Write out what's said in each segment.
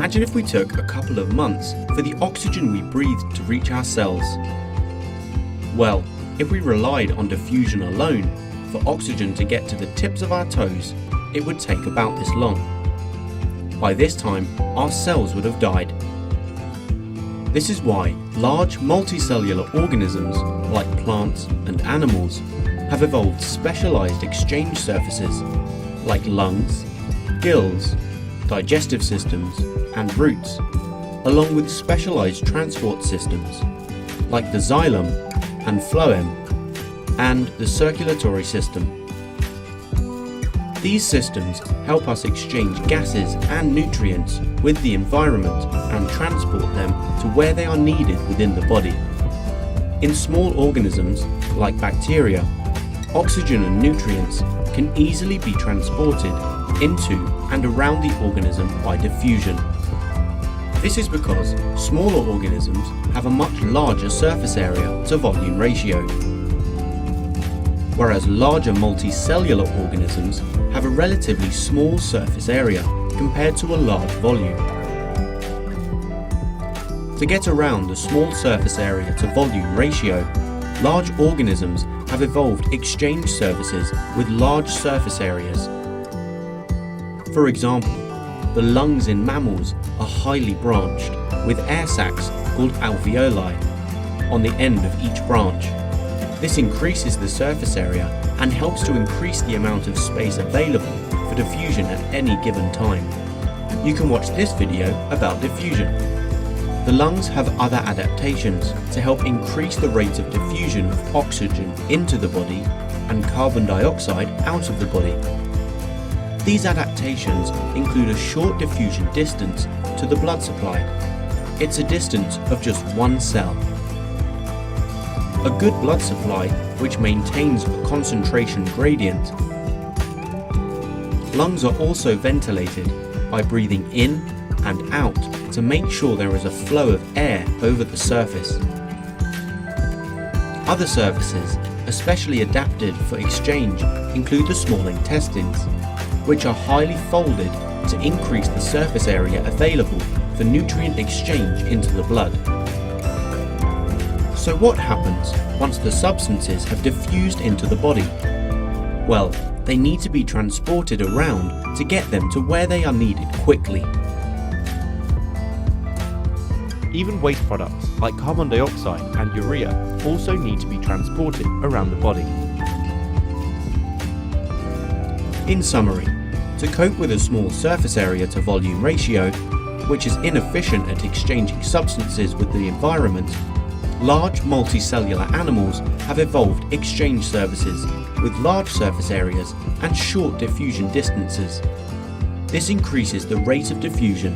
Imagine if we took a couple of months for the oxygen we breathe to reach our cells. Well, if we relied on diffusion alone for oxygen to get to the tips of our toes, it would take about this long. By this time, our cells would have died. This is why large multicellular organisms like plants and animals have evolved specialised exchange surfaces like lungs, gills, digestive systems and roots, along with specialised transport systems like the xylem and phloem and the circulatory system. These systems help us exchange gases and nutrients with the environment and transport them to where they are needed within the body. In small organisms like bacteria, oxygen and nutrients can easily be transported into and around the organism by diffusion. This is because smaller organisms have a much larger surface area to volume ratio, whereas larger multicellular organisms have a relatively small surface area compared to a large volume. To get around the small surface area to volume ratio, large organisms have evolved exchange surfaces with large surface areas. For example, the lungs in mammals are highly branched, with air sacs called alveoli on the end of each branch. This increases the surface area and helps to increase the amount of space available for diffusion at any given time. You can watch this video about diffusion. The lungs have other adaptations to help increase the rate of diffusion of oxygen into the body and carbon dioxide out of the body. These adaptations include a short diffusion distance to the blood supply. It's a distance of just one cell. A good blood supply which maintains a concentration gradient. Lungs are also ventilated by breathing in and out to make sure there is a flow of air over the surface. Other surfaces, especially adapted for exchange, include the small intestines, which are highly folded to increase the surface area available for nutrient exchange into the blood. So what happens once the substances have diffused into the body? Well, they need to be transported around to get them to where they are needed quickly. Even waste products like carbon dioxide and urea also need to be transported around the body. In summary, to cope with a small surface area to volume ratio, which is inefficient at exchanging substances with the environment, large multicellular animals have evolved exchange surfaces with large surface areas and short diffusion distances. This increases the rate of diffusion.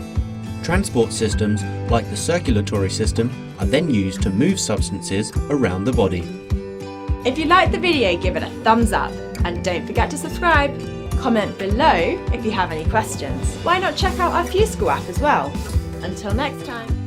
Transport systems like the circulatory system are then used to move substances around the body. If you liked the video, give it a thumbs up and don't forget to subscribe. Comment below if you have any questions. Why not check out our AddyESchool app as well? Until next time.